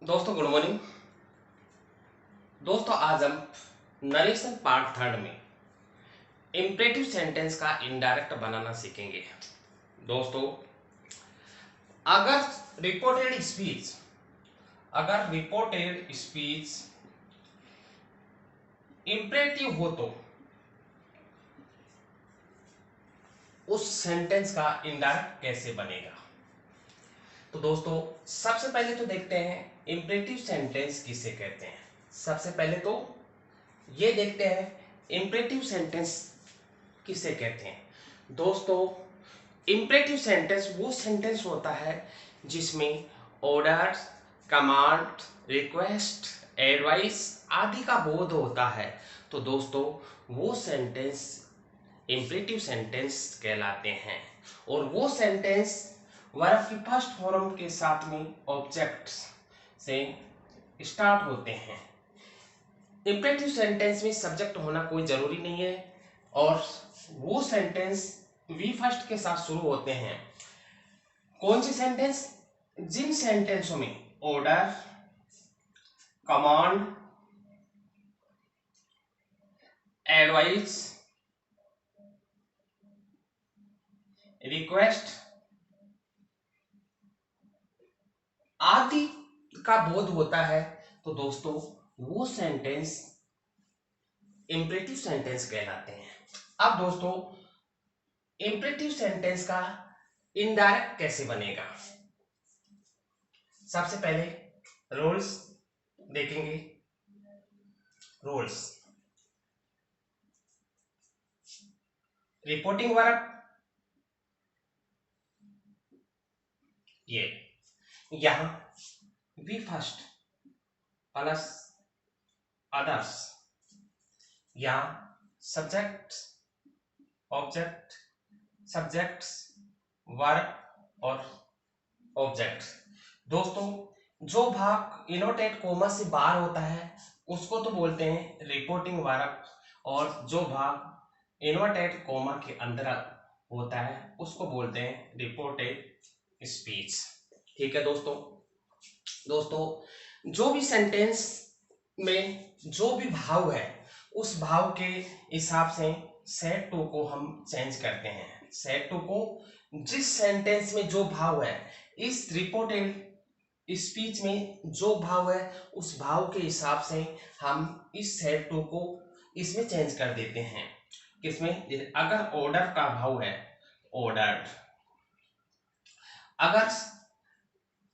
दोस्तों good morning. दोस्तों आज हम नरेशन पार्ट थर्ड में इम्परेटिव सेंटेंस का इनडायरेक्ट बनाना सीखेंगे। दोस्तों अगर रिपोर्टेड स्पीच इम्परेटिव हो तो उस सेंटेंस का इनडायरेक्ट कैसे बनेगा। तो दोस्तों सबसे पहले तो देखते हैं इम्परेटिव सेंटेंस किसे कहते हैं। सबसे पहले तो ये देखते हैं इम्परेटिव सेंटेंस किसे कहते हैं। दोस्तों इम्परेटिव सेंटेंस वो सेंटेंस होता है जिसमें ऑर्डर, कमांड, रिक्वेस्ट, एडवाइस आदि का बोध होता है। तो दोस्तों वो सेंटेंस इम्परेटिव सेंटेंस कहलाते हैं और वो सेंटेंस वर्ब की फर्स्ट फॉर्म के साथ में ऑब्जेक्ट से स्टार्ट होते हैं। इम्परेटिव सेंटेंस में सब्जेक्ट होना कोई जरूरी नहीं है और वो सेंटेंस वी फर्स्ट के साथ शुरू होते हैं। कौन सी सेंटेंस? जिन सेंटेंसों में ऑर्डर, कमांड, एडवाइस, रिक्वेस्ट आदि का बोध होता है तो दोस्तों वो सेंटेंस इम्परेटिव सेंटेंस कहलाते हैं। अब दोस्तों इम्परेटिव सेंटेंस का इनडायरेक्ट कैसे बनेगा, सबसे पहले रूल्स देखेंगे। रूल्स, रिपोर्टिंग वर्ब ये यहां वी फर्स्ट प्लस अदर्स या सब्जेक्ट, ऑब्जेक्ट, सब्जेक्ट्स, वर्ब और ऑब्जेक्ट। दोस्तों जो भाग इनोटेट कोमा से बाहर होता है उसको तो बोलते हैं रिपोर्टिंग वर्ब और जो भाग इनोटेट कोमा के अंदर होता है उसको बोलते हैं रिपोर्टेड स्पीच। ठीक है दोस्तों। दोस्तों जो भी सेंटेंस में जो भी भाव है उस भाव के हिसाब से सेट टू को हम चेंज करते हैं। सेट टू को जिस सेंटेंस में जो भाव है, इस रिपोर्टेड स्पीच में जो भाव है उस भाव के हिसाब से हम इस सेट टू को इसमें चेंज कर देते हैं। किसमें? अगर ऑर्डर का भाव है ऑर्डर्ड, अगर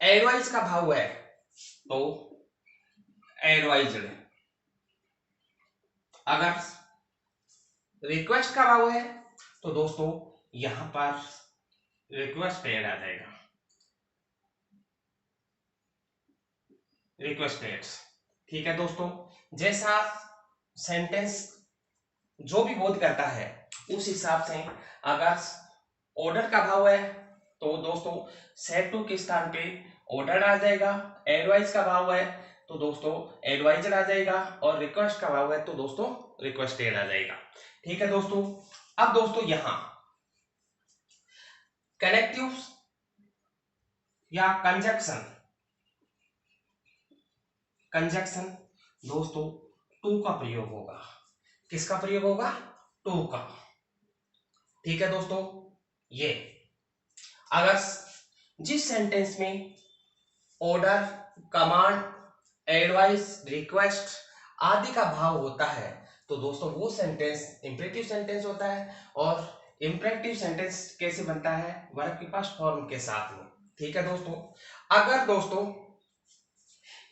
एडवाइस का भाव है तो एडवाइज्ड, अगर रिक्वेस्ट का भाव है तो दोस्तों यहां पर रिक्वेस्टेड आ जाएगा, रिक्वेस्टेड। ठीक है दोस्तों, जैसा सेंटेंस जो भी बोध करता है उस हिसाब से अगर ऑर्डर का भाव है तो दोस्तों सेट टू के स्थान पे ऑर्डर आ जाएगा, एडवाइस का भाव है तो दोस्तों एडवाइजर आ जाएगा और रिक्वेस्ट का भाव है तो दोस्तों रिक्वेस्टेड आ जाएगा। ठीक है दोस्तों। अब दोस्तों यहां कनेक्टिव या कंजक्शन दोस्तों टू का प्रयोग होगा। किसका प्रयोग होगा? टू का। ठीक है दोस्तों। ये अगर जिस सेंटेंस में ऑर्डर, कमांड, एडवाइस, रिक्वेस्ट आदि का भाव होता है तो दोस्तों वो सेंटेंस इंपरेटिव सेंटेंस होता है। और इंपरेटिव सेंटेंस कैसे बनता है? वर्ब की फर्स्ट फॉर्म के साथ में। ठीक है दोस्तों। अगर दोस्तों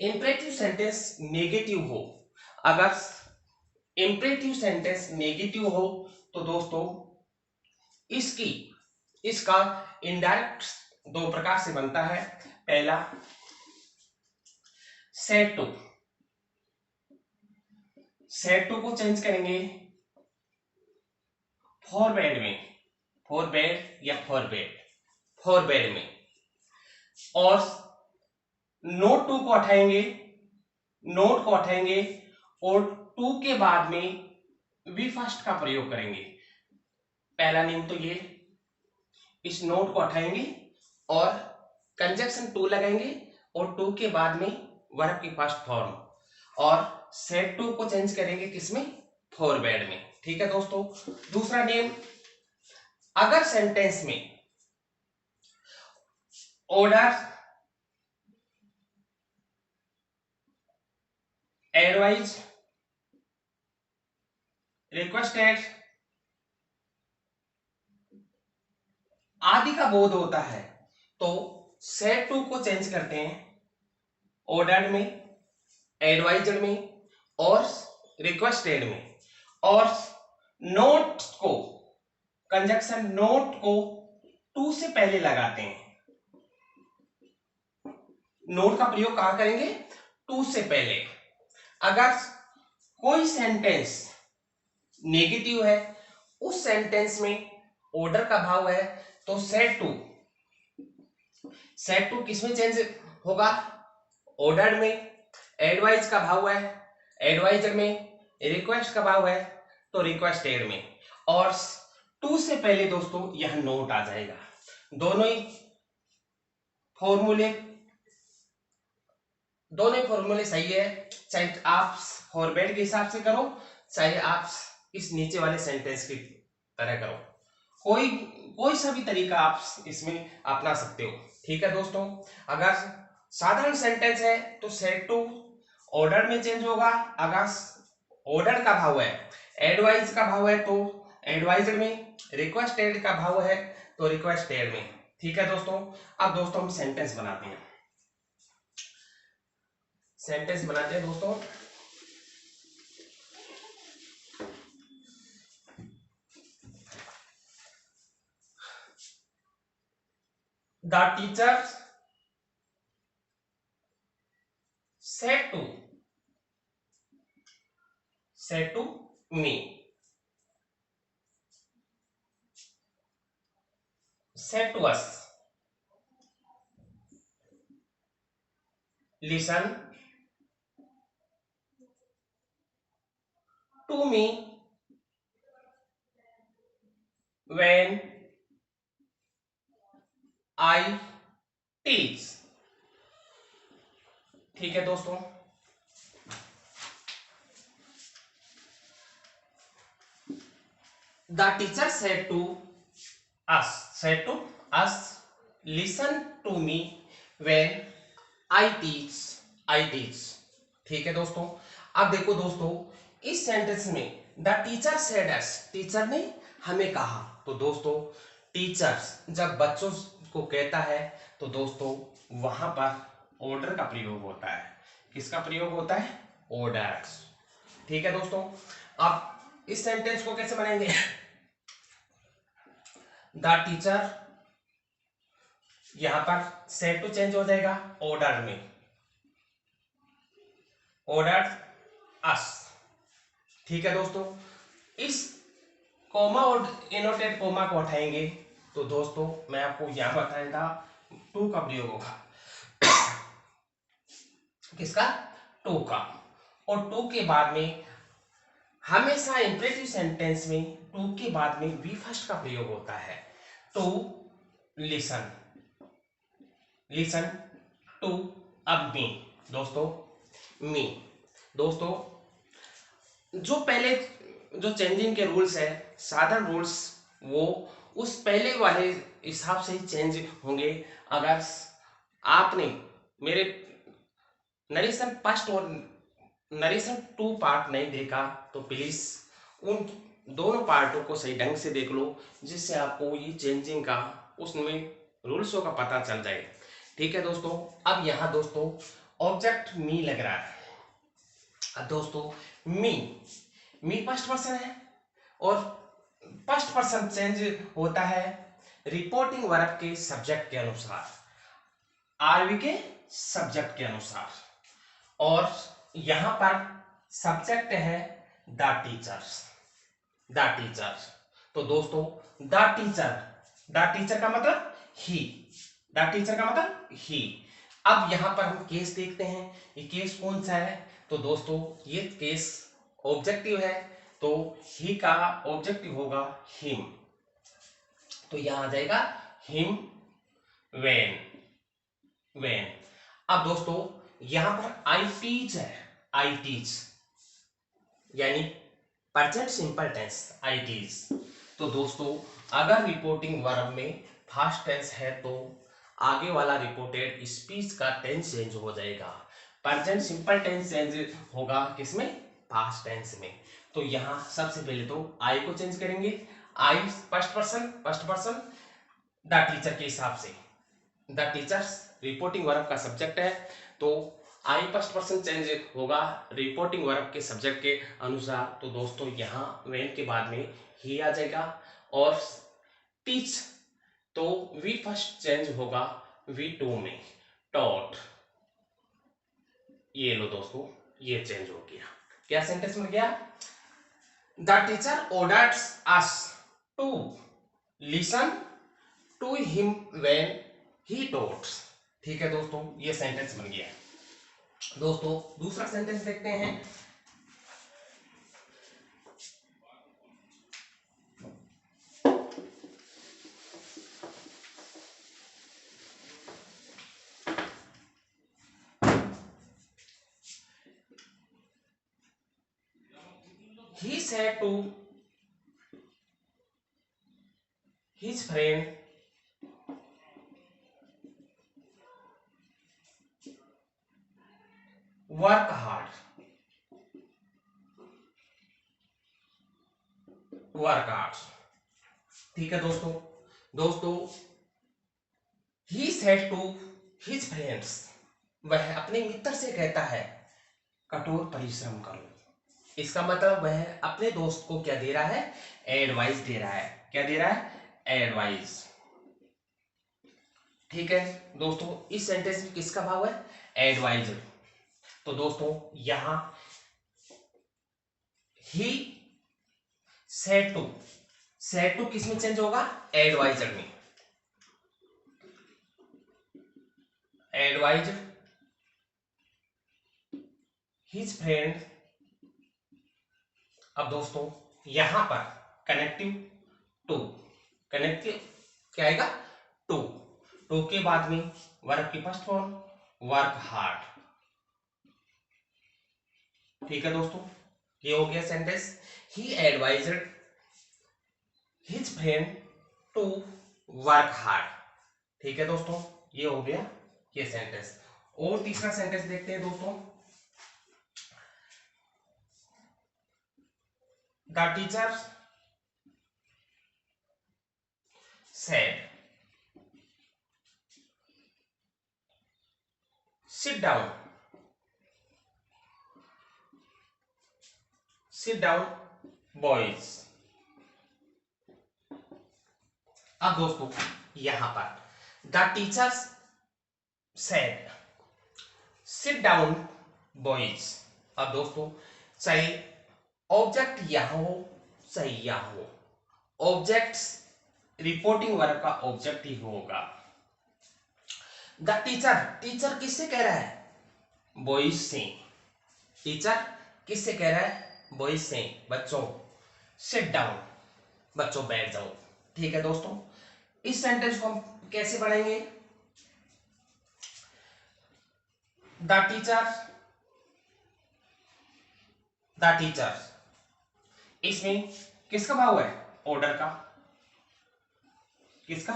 इंपरेटिव सेंटेंस नेगेटिव हो, अगर इंपरेटिव सेंटेंस नेगेटिव हो तो दोस्तों इसका इनडायरेक्ट दो प्रकार से बनता है। पहला सेट टू को चेंज करेंगे फॉरवर्ड में, फॉरवर्ड या फॉरवर्ड में, और नोट टू को हटाएंगे, और टू के बाद में वी फर्स्ट का प्रयोग करेंगे। पहला नियम तो ये, इस नोट को हटाएंगे और कंजक्शन टू लगाएंगे और टू के बाद में वर्ब की फर्स्ट फॉर्म, और सेड टू को चेंज करेंगे किसमें, फॉरवर्ड में। ठीक है दोस्तों। दूसरा नेम, अगर सेंटेंस में ऑर्डर, एडवाइज, रिक्वेस्टेड आदि का बोध होता है तो सेड टू को चेंज करते हैं ऑर्डर्ड में, एडवाइजर में और रिक्वेस्टेड में, और नोट को, कंजक्शन नोट को टू से पहले लगाते हैं। नोट का प्रयोग कहां करेंगे, टू से पहले। अगर कोई सेंटेंस नेगेटिव है, उस सेंटेंस में ऑर्डर का भाव है, तो सेड टू किसमें चेंज होगा, ऑर्डर में। एडवाइज का भाव है एडवाइजर में, रिक्वेस्ट का भाव है तो रिक्वेस्टेड में, और टू से पहले दोस्तों यह नोट आ जाएगा। दोनों ही फॉर्मूले सही है, चाहे आप फॉरवर्ड के हिसाब से करो, चाहे आप इस नीचे वाले सेंटेंस की तरह करो, कोई सा भी तरीका आप इसमें अपना सकते हो। ठीक है दोस्तों। अगर साधारण सेंटेंस है तो सेड टू ऑर्डर में चेंज होगा, अगर ऑर्डर का भाव है, एडवाइज का भाव है तो एडवाइजर में, रिक्वेस्टेड का भाव है तो रिक्वेस्टेड में। ठीक है दोस्तों। अब दोस्तों हम सेंटेंस बनाते हैं दोस्तों। The teacher said to me, said to us, listen to me when I teach। ठीक है दोस्तों। The teacher said to us, listen to me when I teach। ठीक है दोस्तों। अब देखो दोस्तों, इस सेंटेंस में the teacher said us, teacher ने हमें कहा, तो दोस्तों टीचर्स जब बच्चों को कहता है तो दोस्तों वहां पर ऑर्डर का प्रयोग होता है। किसका प्रयोग होता है, ऑर्डर्स। ठीक है दोस्तों। अब इस सेंटेंस को कैसे बनाएंगे, द टीचर, यहां पर सेड टू चेंज हो जाएगा ऑर्डर में, ऑर्डर अस। ठीक है दोस्तों। इस कोमा और इनोटेड कोमा को हटाएंगे तो दोस्तों मैं आपको यहां बताया था टू का प्रयोग होगा। किसका, टू का। और टू के बाद में हमेशा इंपरेटिव सेंटेंस में टू के बाद में बी फर्स्ट का प्रयोग होता है। टू लिसन टू, अब मी दोस्तों जो पहले जो चेंजिंग के रूल्स है, साधारण रूल्स, वो उस पहले वाले हिसाब से ही चेंज होंगे। अगर आपने मेरे नरेशन फर्स्ट और नरेशन टू पार्ट नहीं देखा तो प्लीज उन दोनों पार्टों को सही ढंग से देख लो, जिससे आपको ये चेंजिंग का उसमें रूल्सों का पता चल जाए। ठीक है दोस्तों। अब यहाँ दोस्तों ऑब्जेक्ट मी लग रहा है। अब दोस्तों मी फर्स्ट पर्सन है और फर्स्ट पर्सन चेंज होता है रिपोर्टिंग वर्ब के सब्जेक्ट के अनुसार, आरवी के सब्जेक्ट के अनुसार, और यहां पर सब्जेक्ट है द टीचर। तो दोस्तों द टीचर का मतलब ही। अब यहां पर हम केस देखते हैं, ये केस कौन सा है, तो दोस्तों ये केस ऑब्जेक्टिव है, तो ही का ऑब्जेक्टिव होगा हिम, तो यहां आ जाएगा हिम व्हेन। अब दोस्तों यहां पर आई टीच है, आई टीच यानी present simple tense, I teach. तो दोस्तों अगर रिपोर्टिंग वर्ब में फास्ट टेंस है तो आगे वाला रिपोर्टेड स्पीच का टेंस चेंज हो जाएगा। प्रेजेंट सिंपल टेंस चेंज होगा किसमें, पास्ट टेंस में। तो यहां सबसे पहले तो आई को चेंज करेंगे, आई फर्स्ट पर्सन द टीचर के हिसाब से, द टीचर्स रिपोर्टिंग वर्ब का सब्जेक्ट है, तो आई फर्स्ट पर्सन चेंज होगा रिपोर्टिंग वर्ब के सब्जेक्ट के अनुसार। तो दोस्तों यहाँ वेन के बाद में ही आ जाएगा। और टीच तो वी फर्स्ट चेंज होगा वी टू में, टॉट। ये लो दोस्तों, ये चेंज हो गया। क्या सेंटेंस मिल गया, the teacher orders us to listen to him when he taughts. ठीक है दोस्तों, ये सेंटेंस बन गया। दोस्तों दूसरा सेंटेंस देखते हैं। He said to his friend, work hard, work hard. ठीक है दोस्तों, he said to his friends, वह अपने मित्र से कहता है कठोर परिश्रम करो। इसका मतलब वह अपने दोस्त को क्या दे रहा है, एडवाइस दे रहा है। क्या दे रहा है, एडवाइस। ठीक है दोस्तों, इस सेंटेंस में किसका भाव है, एडवाइजर। तो दोस्तों यहां ही सेड टू किस में चेंज होगा, एडवाइजर में। Adviser his friend. अब दोस्तों यहां पर कनेक्टिव टू, कनेक्टिव क्या आएगा, टू के बाद में वर्ब की फर्स्ट फॉर्म वर्क हार्ड। ठीक है दोस्तों, ये हो गया sentence, he advised his friend to work hard. ठीक है दोस्तों, ये हो गया ये सेंटेंस। और तीसरा सेंटेंस देखते हैं दोस्तों, the teacher said sit down, sit down boys। अब दोस्तों यहां पर the teachers said sit down boys। अब दोस्तों चाहे ऑब्जेक्ट यहां हो चाहे यहां हो, ऑब्जेक्ट्स रिपोर्टिंग वर्ब का ऑब्जेक्ट ही होगा। द टीचर किससे कह रहा है, बॉयज से। टीचर किससे कह रहा है, बॉयज से, बच्चों। सिट डाउन, बच्चों बैठ जाओ। ठीक है दोस्तों, इस सेंटेंस को हम कैसे बढ़ाएंगे, द टीचर, इसमें किसका भाव है, ऑर्डर का। किसका,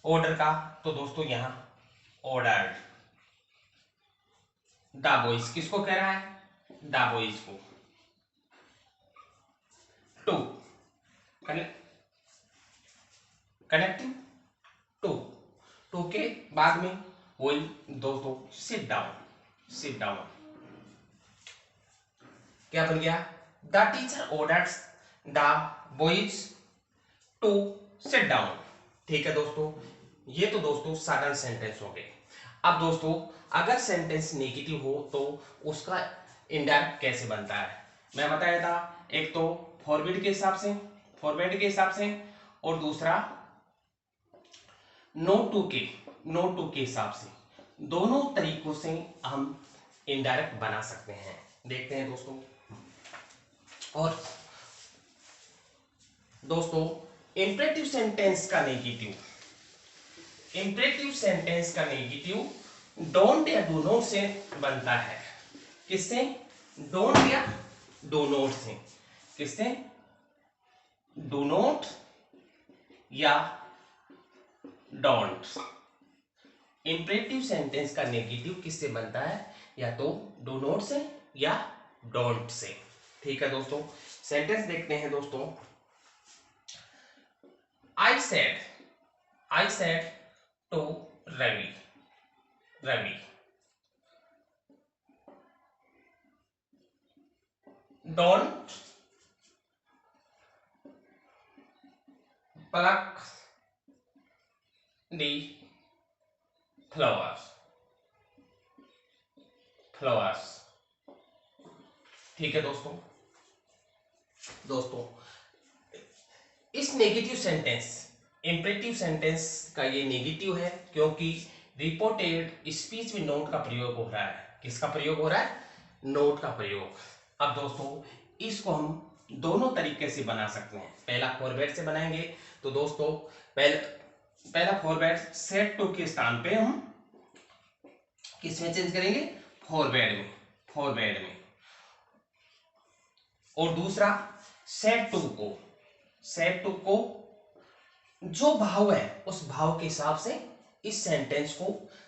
ऑर्डर का। तो दोस्तों यहां ऑर्डर, द बॉयज किसको कह रहा है, द बॉयज को। टू कनेक्टिव टू के बाद में वही दोस्तों सिट डाउन। क्या बन गया, the teacher orders the boys to sit down. ठीक है दोस्तों, ये तो दोस्तों साधारण सेंटेंस हो गए। अब दोस्तों अगर सेंटेंस नेगेटिव हो तो उसका इनडायरेक्ट कैसे बनता है, मैं बताया था, एक तो फॉरवर्ड के हिसाब से, और दूसरा नोट टू के हिसाब से। दोनों तरीकों से हम इनडायरेक्ट बना सकते हैं, देखते हैं दोस्तों। और दोस्तों इंपरेटिव सेंटेंस का नेगेटिव डोंट या डू नॉट से बनता है। किससे? डोंट या डू नॉट से। किससे? डू नॉट या डोंट। इंपरेटिव सेंटेंस का नेगेटिव किससे बनता है? या तो डू नॉट से या डोंट से। ठीक है दोस्तों, सेंटेंस देखते हैं दोस्तों। I said to Ravi, Ravi don't pluck the flowers, flowers। ठीक है दोस्तों, इस नेगेटिव सेंटेंस, इंपरेटिव सेंटेंस का ये नेगेटिव है क्योंकि रिपोर्टेड स्पीच में नोट का प्रयोग हो रहा है। किसका प्रयोग हो रहा है? नोट का प्रयोग। अब दोस्तों इसको हम दोनों तरीके से बना सकते हैं। पहला फॉरवर्ड से बनाएंगे तो दोस्तों पहला फॉरवर्ड सेट टू के स्थान पे हम किसमें चेंज करेंगे? फॉरवर्ड में, फॉरवर्ड में। और दूसरा सेट टू को जो भाव है उस भाव के हिसाब से इस सेंटेंस को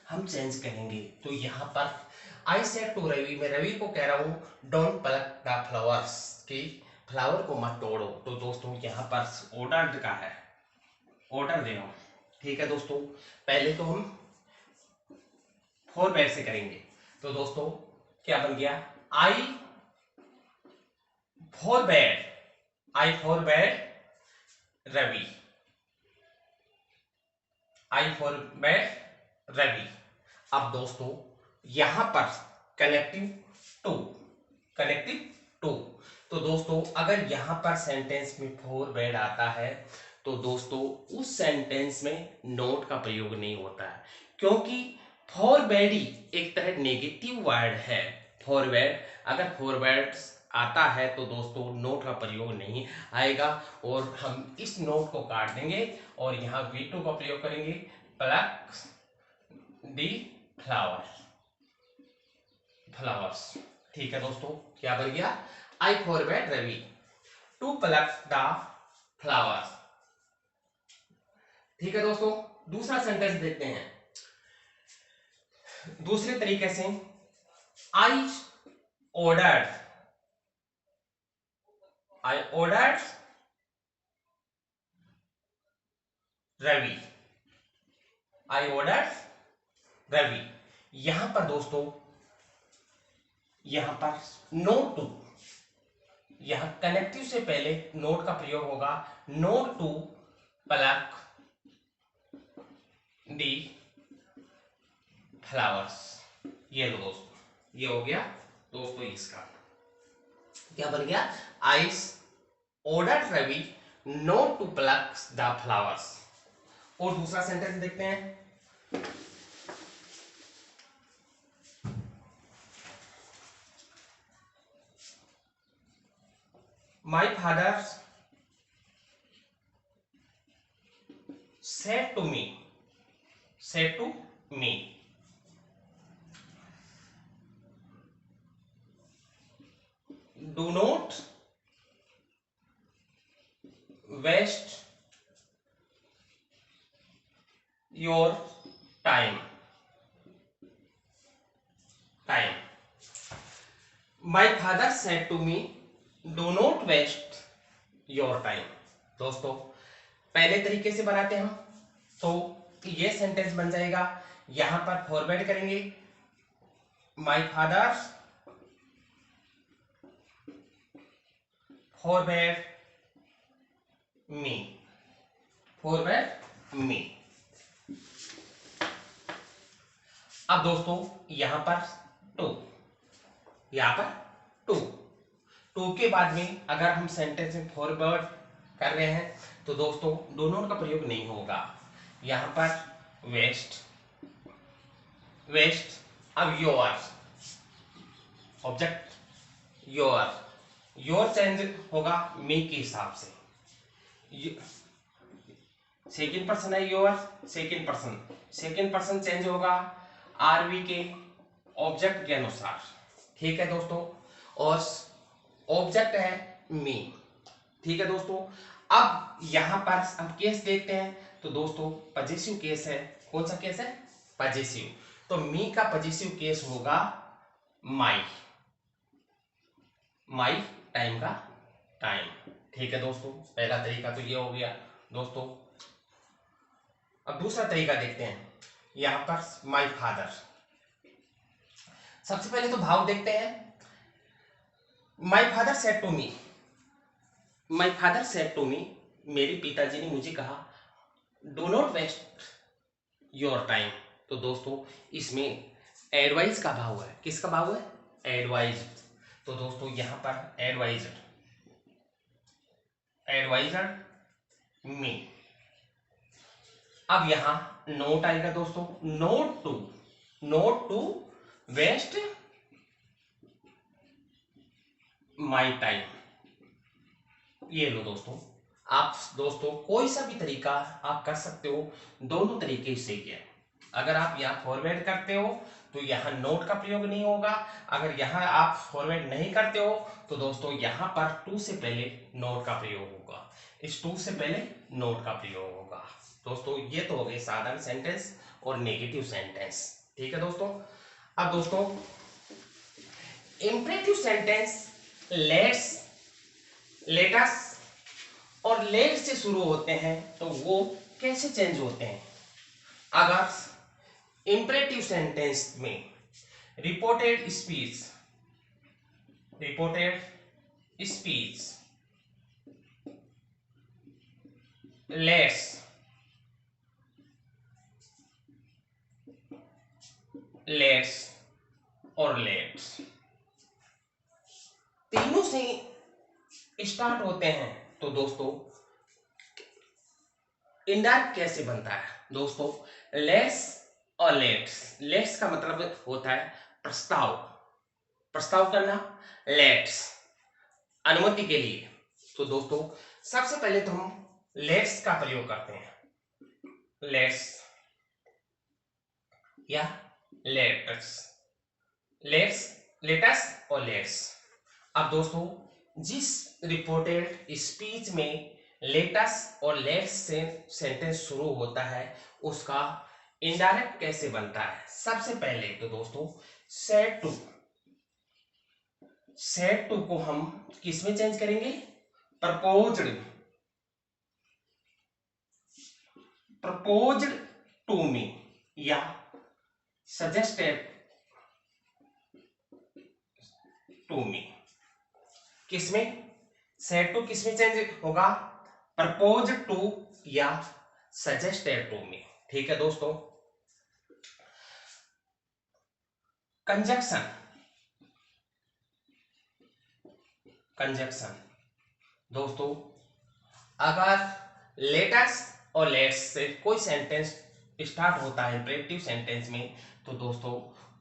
हम चेंज करेंगे। तो यहां पर आई सेड टू रवि, मैं रवि को कह रहा हूं डोंट प्लक द फ्लावर्स, की फ्लावर को मत तोड़ो। तो दोस्तों यहां पर ऑर्डर का है, ऑर्डर दे रहा हूं। ठीक है दोस्तों, पहले तो हम फॉरवर्ड से करेंगे। तो दोस्तों क्या बन गया? I forward Ravi, I forward Ravi. अब दोस्तों यहां पर कनेक्टिव टू। तो दोस्तों अगर यहां पर सेंटेंस में फॉरवर्ड आता है तो दोस्तों उस सेंटेंस में नोट का प्रयोग नहीं होता है, क्योंकि फॉरवर्ड ही एक तरह नेगेटिव वर्ड है। फॉरवर्ड, अगर फॉरवर्ड आता है तो दोस्तों नोट का प्रयोग नहीं आएगा और हम इस नोट को काट देंगे और यहाँ V2 का प्रयोग करेंगे, प्लक दी फ्लावर्स। ठीक है दोस्तों, क्या बन गया? I forward Ravi to pluck the flowers. ठीक है दोस्तों, दूसरा सेंटेंस देखते हैं दूसरे तरीके से। I ordered Ravi, I ordered Ravi. यहां पर दोस्तों, यहां पर नोट टू, यहां कनेक्टिव से पहले नोट का प्रयोग होगा, not to pluck the flowers. ये लो दोस्तों, ये हो गया दोस्तों इसका। क्या बन गया? I ordered Ravi not to pluck the flowers. और दूसरा सेंटेंस देखते हैं। My father said to me, do not waste your time. My father said to me, do not waste your time। दोस्तों पहले तरीके से बनाते हैं हम, तो ये सेंटेंस बन जाएगा। यहां पर फॉरवर्ड करेंगे, माई फादर फॉरवर्ड मी। अब दोस्तों यहां पर टू के बाद में अगर हम सेंटेंस में फॉरवर्ड कर रहे हैं तो दोस्तों डू नॉट का प्रयोग नहीं होगा। यहां पर वेस्ट। अब योर ऑब्जेक्ट, योर चेंज होगा मी के हिसाब से। सेकेंड पर्सन है योर, सेकेंड पर्सन चेंज होगा आरवी के ऑब्जेक्ट के अनुसार, ठीक है दोस्तों, और ऑब्जेक्ट है मी, ठीक है दोस्तों। अब यहां पर हम केस देखते हैं, तो दोस्तों पजेसिव केस है। कौन सा केस है? पजेसिव। तो मी का पजेसिव केस होगा माई, माई टाइम का टाइम, ठीक है दोस्तों। पहला तरीका तो ये हो गया दोस्तों। अब दूसरा तरीका देखते हैं, यहां पर माई फादर। सबसे पहले तो भाव देखते हैं। My father said to me, my father said to me, मेरे पिताजी ने मुझे कहा do not waste your time. तो दोस्तों इसमें एडवाइज का भाव है। किसका भाव है? एडवाइज। तो दोस्तों यहां पर एडवाइजर, एडवाइजर मी। अब यहां नोट आएगा दोस्तों, not to, not to waste my time. ये लो दोस्तों, आप दोस्तों कोई सा भी तरीका आप कर सकते हो, दोनों तरीके से ही है। अगर आप यहाँ फॉरवर्ड करते हो तो यहाँ नोट का प्रयोग नहीं होगा, अगर यहाँ आप फॉरवर्ड नहीं करते हो तो दोस्तों यहाँ पर टू से पहले नोट का प्रयोग होगा, इस टू से पहले नोट का प्रयोग होगा। दोस्तों ये तो हो गए साधारण सेंटेंस और नेगेटिव सेंटेंस, ठीक है दोस्तों। अब दोस्तों इंपरेटिव सेंटेंस लेट्स, लेटस और लेट से शुरू होते हैं, तो वो कैसे चेंज होते हैं? अगर इंपरेटिव सेंटेंस में reported speech, reported speech let's, let's और लेट्स तीनों से स्टार्ट होते हैं, तो दोस्तों इनडायरेक्ट कैसे बनता है? दोस्तों लेट्स और लेट्स, लेट्स का मतलब होता है प्रस्ताव, प्रस्ताव करना, लेट्स अनुमति के लिए। तो दोस्तों सबसे पहले तो हम लेट्स का प्रयोग करते हैं, लेट्स या लेट्स, लेट्स, लेटस और लेट्स। अब दोस्तों जिस रिपोर्टेड स्पीच में लेटस और लेट्स से सेंटेंस शुरू होता है उसका इनडायरेक्ट कैसे बनता है? सबसे पहले तो दोस्तों सेड टू, सेड टू को हम किस में चेंज करेंगे? प्रपोज्ड, प्रपोज्ड टू मी या सजेस्टेड टू मी। किसमें? सेड टू किसमें चेंज होगा? प्रपोज टू या सजेस्टेड टू मी, ठीक है दोस्तों। कंजक्शन, कंजक्शन दोस्तों अगर लेटस और लेट्स से कोई सेंटेंस स्टार्ट होता है इंपरेटिव सेंटेंस में, तो दोस्तों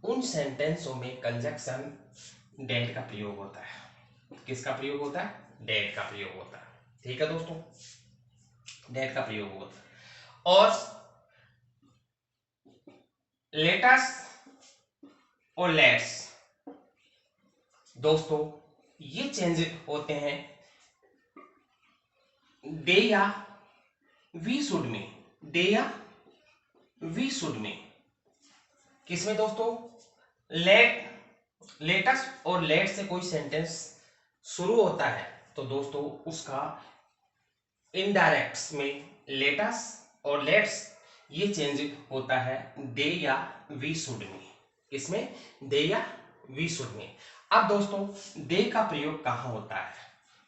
उन सेंटेंसों में कंजक्शन डेट का प्रयोग होता है। किसका प्रयोग होता है? डेट का प्रयोग होता है, ठीक है दोस्तों, डेट का प्रयोग होता है। और लेटस और लेट्स दोस्तों ये चेंज होते हैं डे या वी शुड में, डे या वी शुड में। किसमें दोस्तों? लेटस और लेट से कोई सेंटेंस शुरू होता है तो दोस्तों उसका इनडायरेक्ट में लेटस और लेट्स ये चेंज होता है डे या वी शुड में। किसमें? डे या वी शुड में। अब दोस्तों डे का प्रयोग कहां होता है?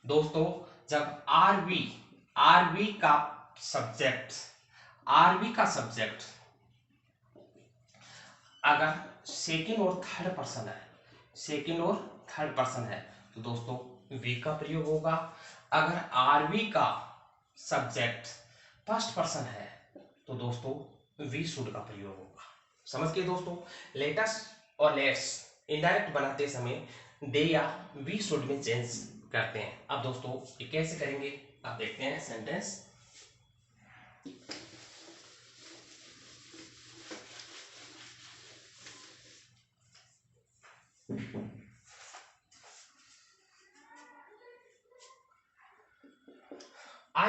दोस्तों जब आरवी, आरवी का सब्जेक्ट, आरवी का सब्जेक्ट अगर सेकंड और थर्ड पर्सन है, सेकंड और थर्ड पर्सन है तो दोस्तों वी का प्रयोग होगा। अगर आरवी का सब्जेक्ट फर्स्ट पर्सन है तो दोस्तों वी शुड का प्रयोग होगा। समझ गए दोस्तों? लेटस और लेट्स इनडायरेक्ट बनाते समय डे या वी शुड में चेंज करते हैं। अब दोस्तों ये कैसे करेंगे अब देखते हैं sentence.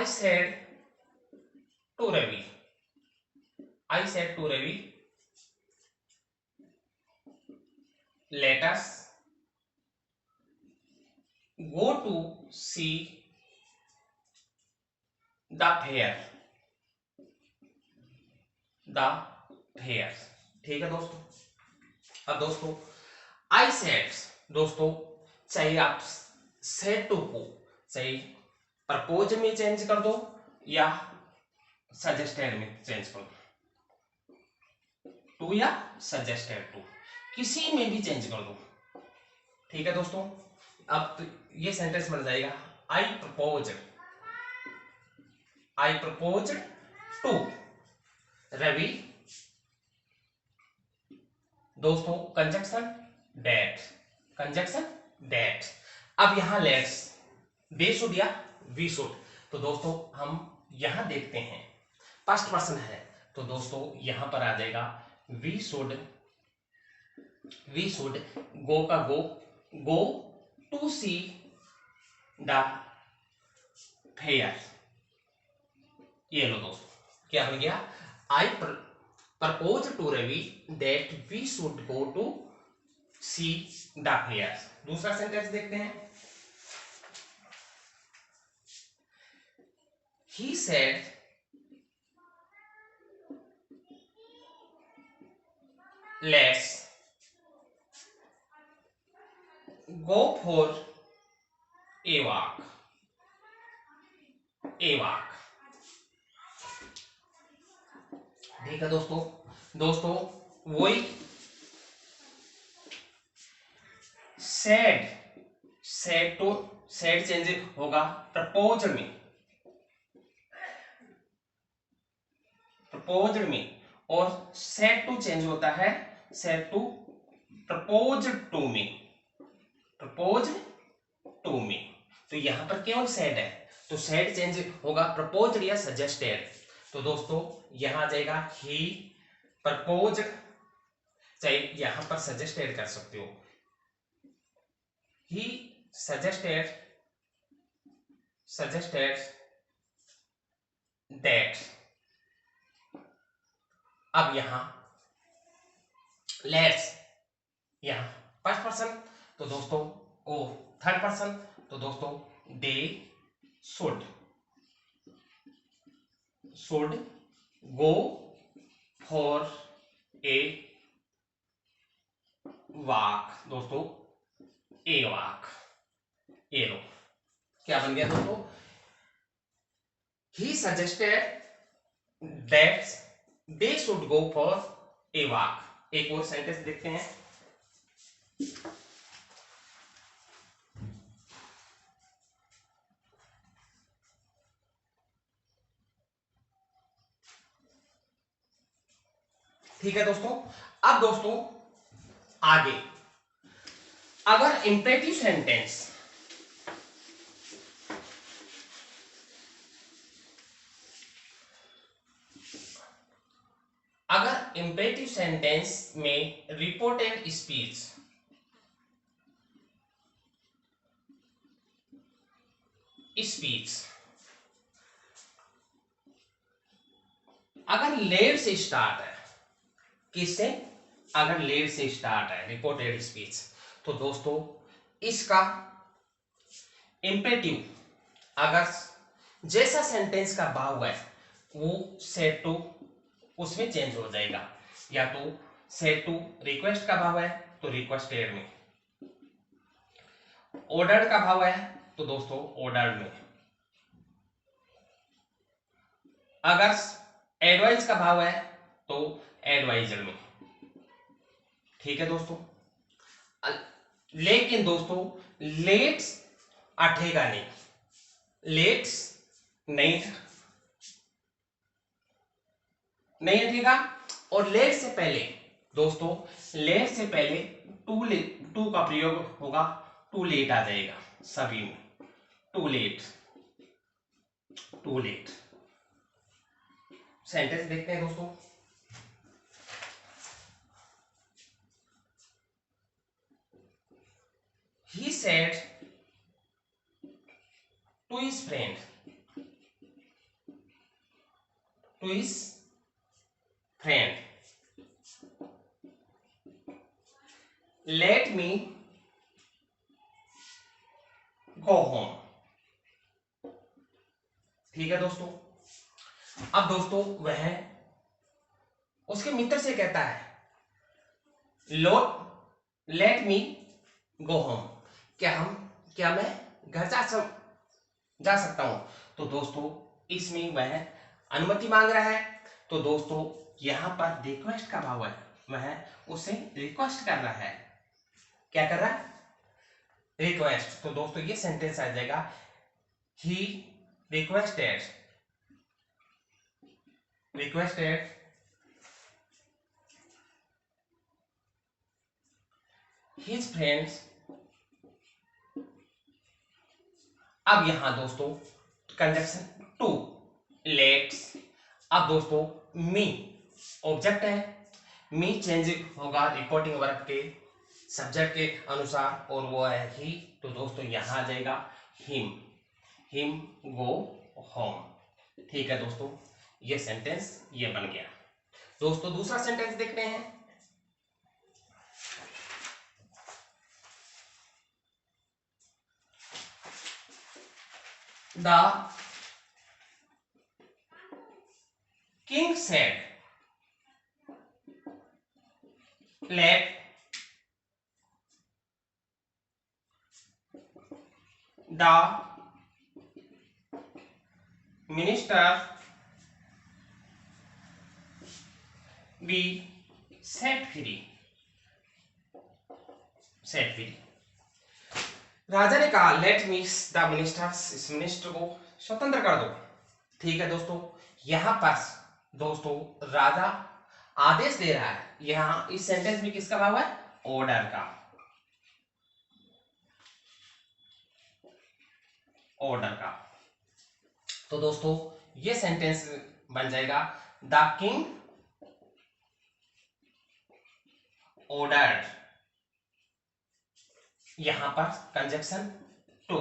I said to Ravi. I said to Ravi, let us go to see the fair. The fair. ठीक है दोस्तों। अब दोस्तों आई सेड, दोस्तों चाहे आप सेड टू को चाहे प्रपोज में चेंज कर दो या सजेस्टेड में चेंज कर दो, टू या सजेस्टेड टू, किसी में भी चेंज कर दो। ठीक है दोस्तों। अब तो ये सेंटेंस बन जाएगा I propose, I propose to Ravi. दोस्तों कंजक्शन डेट, कंजक्शन डेट। अब यहां लेट्स दे शुड या वी शुड, तो दोस्तों हम यहां देखते हैं फर्स्ट पर्सन है, तो दोस्तों यहां पर आ जाएगा we should, we should go का go, go to see the fair. ये लो दोस्तों क्या बन गया, I propose to Ravi that we should go to see the fair. दूसरा सेंटेंस देखते हैं। He said let's go for a walk, a walk. ठीक है दोस्तों। दोस्तों वही said, said to, said change होगा प्रपोज में, प्रपोज में, और सेड टू चेंज होता है सेड टू प्रपोज टू में, प्रपोज टू में। तो यहां पर केवल सेड है, तो सेड चेंज होगा प्रपोज या सजेस्टेड। तो दोस्तों यहां आ जाएगा ही प्रपोज, चाहे यहां पर सजेस्टेड कर सकते हो, ही सजेस्टेड, सजेस्टेड दैट। अब यहां लेट्स, यहां फर्स्ट पर्सन, तो दोस्तों ओ थर्ड पर्सन, तो दोस्तों they should, should go for a walk. दोस्तों ए वॉक, ए लो क्या बन गया दोस्तों, he suggested that they should go for a walk. एक और सेंटेंस देखते हैं। ठीक है दोस्तों। अब दोस्तों आगे अगर इंपेरेटिव सेंटेंस, अगर इंपेरेटिव सेंटेंस में रिपोर्टेड स्पीच, स्पीच अगर लेट से स्टार्ट है, किससे, अगर लेट से स्टार्ट है रिपोर्टेड स्पीच, तो दोस्तों इसका इंपेरेटिव अगर जैसा सेंटेंस का भाव है वो सेट टू उसमें चेंज हो जाएगा, या तो सेट टू रिक्वेस्ट का भाव है तो रिक्वेस्टेड में, ऑर्डर का भाव है तो दोस्तों ऑर्डर में, अगर एडवाइस का भाव है तो एडवाइजर में। ठीक है दोस्तों। लेकिन दोस्तों लेट्स अठेगा नहीं, लेट्स नहीं नहीं अठेगा। और लेट से पहले दोस्तों, लेट से पहले टू का प्रयोग होगा, टू लेट आ जाएगा सभी में, to let, to let. Sentence देखते हैं दोस्तों। He said to his friend, to his friend. Let me go home. ठीक है दोस्तों। अब दोस्तों वह उसके मित्र से कहता है लेट मी गो होम, क्या मैं घर जा सकता हूं। तो दोस्तों इसमें वह अनुमति मांग रहा है। तो दोस्तों यहां पर रिक्वेस्ट का भाव है, वह उसे रिक्वेस्ट कर रहा है। क्या कर रहा है? रिक्वेस्ट। तो दोस्तों ये सेंटेंस आ जाएगा ही रिक्वेस्टेड हिज फ्रेंड्स। अब यहां दोस्तों कंजक्शन टू लेट्स। अब दोस्तों मी ऑब्जेक्ट है, मी चेंज होगा रिपोर्टिंग वर्ब के सब्जेक्ट के अनुसार और वो है ही। तो दोस्तों यहां आ जाएगा हिम गो होम। ठीक है दोस्तों, ये सेंटेंस ये बन गया। दोस्तों दूसरा सेंटेंस देखते हैं। The king said, let the minister be set free. राजा ने कहा लेट मी द मिनिस्टर्स, इस मिनिस्टर को स्वतंत्र कर दो। ठीक है दोस्तों, यहां पर दोस्तों राजा आदेश दे रहा है। यहां इस सेंटेंस में किसका भाव है? ऑर्डर का। तो दोस्तों ये सेंटेंस बन जाएगा द किंग ऑर्डर्ड। यहां पर conjunction to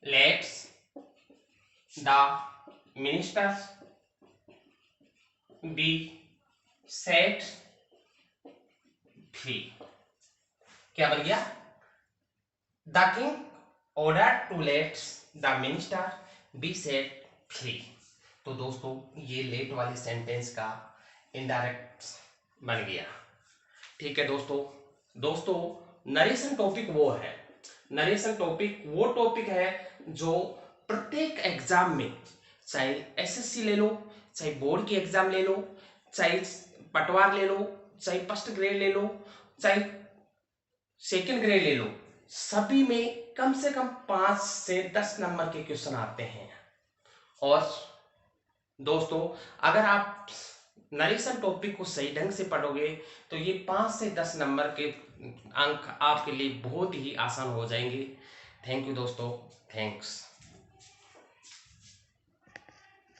let's the ministers be set free. क्या बन गया? The king order to let's the minister be set free. तो दोस्तों ये लेट वाली सेंटेंस का इनडायरेक्ट बन गया। ठीक है दोस्तों नरेशन टॉपिक वो टॉपिक है जो प्रत्येक एग्जाम में, चाहे एसएससी ले लो, चाहे बोर्ड की एग्जाम ले लो, चाहे पटवार ले लो, चाहे फर्स्ट ग्रेड ले लो, चाहे सेकंड ग्रेड ले लो, सभी में कम से कम 5 से 10 नंबर के क्वेश्चन आते हैं। और दोस्तों अगर आप नरेशन टॉपिक को सही ढंग से पढ़ोगे तो ये 5 से 10 नंबर के अंक आपके लिए बहुत ही आसान हो जाएंगे। थैंक यू दोस्तों, थैंक्स।